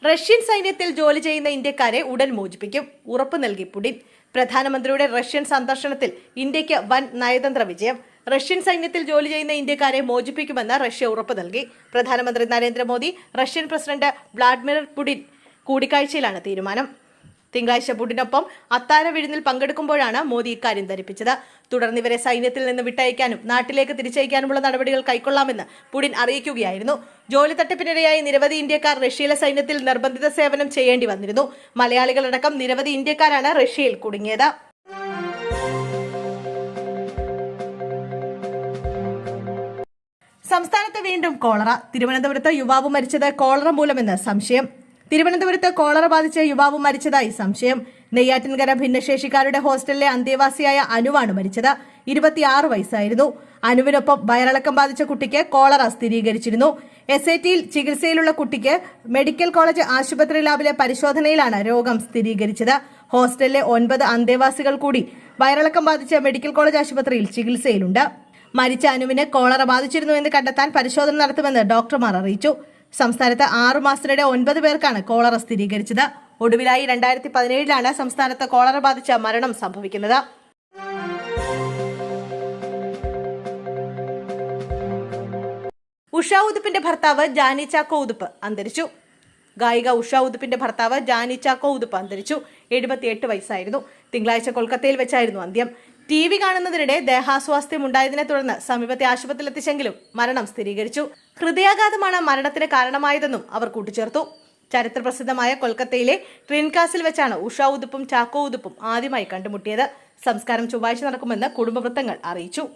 Russian സൈന്യത്തിൽ ജോലി ചെയ്യുന്ന ഇന്ത്യക്കാരെ ഉടൻ മോചിപ്പിക്കും, ഉറപ്പു നൽകി പുടിൻ. പ്രധാനമന്ത്രിയുടെ റഷ്യൻ സന്ദർശനത്തിൽ ഇന്ത്യക്ക് വൻ നയതന്ത്ര വിജയം. റഷ്യൻ സൈന്യത്തിൽ ജോലി ചെയ്യുന്ന ഇന്ത്യക്കാരെ മോചിപ്പിക്കുമെന്ന് റഷ്യ ഉറപ്പു നൽകി. പ്രധാനമന്ത്രി Narendra Modi Russian president Vladimir Putin കൂടിക്കാഴ്ചയിലാണ് തീരുമാനം. തിങ്കളാഴ്ച പുടിനൊപ്പം അത്താഴ വിരുന്നിൽ പങ്കെടുക്കുമ്പോഴാണ് മോദി ഇക്കാര്യം ധരിപ്പിച്ചത്. തുടർന്ന് ഇവരെ സൈന്യത്തിൽ നിന്ന് വിട്ടയക്കാനും നാട്ടിലേക്ക് തിരിച്ചയക്കാനുമുള്ള നടപടികൾ കൈക്കൊള്ളാമെന്ന് പുടിൻ അറിയിക്കുകയായിരുന്നു. ജോലി തട്ടിപ്പിനിരയായി നിരവധി ഇന്ത്യക്കാർ റഷ്യയിലെ സൈന്യത്തിൽ നിർബന്ധിത സേവനം ചെയ്യേണ്ടി വന്നിരുന്നു. മലയാളികളടക്കം നിരവധി ഇന്ത്യക്കാരാണ് റഷ്യയിൽ കുടുങ്ങിയത്. സംസ്ഥാനത്ത് വീണ്ടും കോളറ. തിരുവനന്തപുരത്ത് യുവാവ് മരിച്ചത് കോളറ മൂലമെന്ന് സംശയം. തിരുവനന്തപുരത്ത് കോളറ ബാധിച്ച യുവാവ് മരിച്ചതായി സംശയം. നെയ്യാറ്റിൻകര ഭിന്നശേഷിക്കാരുടെ ഹോസ്റ്റലിലെ അന്തേവാസിയായ അനുവാണ് മരിച്ചത്. 26 വയസ്സായിരുന്നു. അനുവിനൊപ്പം വയറിളക്കം ബാധിച്ച കുട്ടിക്ക് കോളറ സ്ഥിരീകരിച്ചിരുന്നു. SATയിൽ ചികിത്സയിലുള്ള കുട്ടിക്ക് മെഡിക്കൽ കോളേജ് ആശുപത്രി ലാബിലെ പരിശോധനയിലാണ് രോഗം സ്ഥിരീകരിച്ചത്. ഹോസ്റ്റലിലെ 9 അന്തേവാസികൾ കൂടി വയറിളക്കം ബാധിച്ച മെഡിക്കൽ കോളേജ് ആശുപത്രിയിൽ ചികിത്സയിലുണ്ട്. മരിച്ച അനുവിന് കോളറ ബാധിച്ചിരുന്നുവെന്ന് കണ്ടെത്താൻ പരിശോധന നടത്തുമെന്ന് ഡോക്ടർമാർ അറിയിച്ചു. സംസ്ഥാനത്ത് 6 മാസത്തിനിടെ 9 പേർക്കാണ് കോളറ സ്ഥിരീകരിച്ചത്. ഒടുവിലായി 2017 സംസ്ഥാനത്ത് കോളറ ബാധിച്ച മരണം സംഭവിക്കുന്നത്. ഉഷ ഉതുപ്പിന്റെ ഭർത്താവ് ജാനി ചാക്കോ ഉതുപ്പ് അന്തരിച്ചു. ഗായിക ഉഷ ഉതുപ്പിന്റെ ഭർത്താവ് ജാനി ചാക്കോ ഉതുപ്പ് അന്തരിച്ചു. 78 വയസ്സായിരുന്നു. തിങ്കളാഴ്ച കൊൽക്കത്തയിൽ വെച്ചായിരുന്നു അന്ത്യം. TV കാണുന്നതിനിടെ ദേഹാസ്വാസ്ഥ്യം ഉണ്ടായതിനെ തുടർന്ന് സമീപത്തെ ആശുപത്രിയിലെത്തിച്ചെങ്കിലും മരണം സ്ഥിരീകരിച്ചു. ഹൃദയാഘാതമാണ് മരണത്തിന് കാരണമായതെന്നും അവർ കൂട്ടിച്ചേർത്തു. ചരിത്രപ്രസിദ്ധമായ കൊൽക്കത്തയിലെ ട്രിൻകാസിൽ വെച്ചാണ് ഉഷ ഉതുപ്പും ചാക്കോ ഉതുപ്പും ആദ്യമായി കണ്ടുമുട്ടിയത്. സംസ്കാരം ചൊവ്വാഴ്ച നടക്കുമെന്ന് കുടുംബ വൃത്തങ്ങൾ അറിയിച്ചു.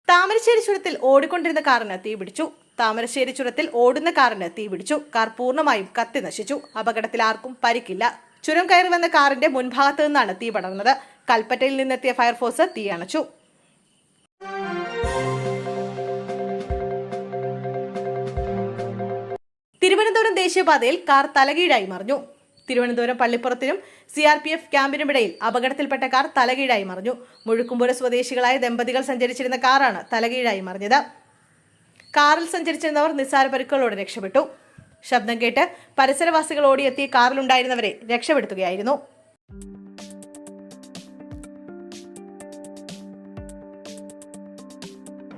താമരശ്ശേരി ചുരത്തിൽ ഓടിക്കൊണ്ടിരുന്ന കാറിന് തീപിടിച്ചു. താമരശ്ശേരി ചുരത്തിൽ ഓടുന്ന കാറിന് തീപിടിച്ചു. കാർ പൂർണ്ണമായും കത്തി നശിച്ചു. അപകടത്തിൽ ആർക്കും പരിക്കില്ല. ചുരം കയറി വന്ന കാറിന്റെ മുൻഭാഗത്ത് നിന്നാണ് തീ പടർന്നത്. കൽപ്പറ്റയിൽ നിന്നെത്തിയ ഫയർഫോഴ്സ് തീയണച്ചു. തിരുവനന്തപുരം ദേശീയപാതയിൽ കാർ തലകീഴായി മറിഞ്ഞു. തിരുവനന്തപുരം പള്ളിപ്പുറത്തിനും CRPF ക്യാമ്പിനുമിടയിൽ അപകടത്തിൽപ്പെട്ട കാർ തലകീഴായി മറിഞ്ഞു. മുഴുക്കുംപുര സ്വദേശികളായ ദമ്പതികൾ സഞ്ചരിച്ചിരുന്ന കാറാണ് തലകീഴായി മറിഞ്ഞത്. കാറിൽ സഞ്ചരിച്ചിരുന്നവർ നിസ്സാര പരിക്കുകളോടെ രക്ഷപ്പെട്ടു. ശബ്ദം കേട്ട് പരിസരവാസികൾ ഓടിയെത്തി കാറിലുണ്ടായിരുന്നവരെ രക്ഷപ്പെടുത്തുകയായിരുന്നു.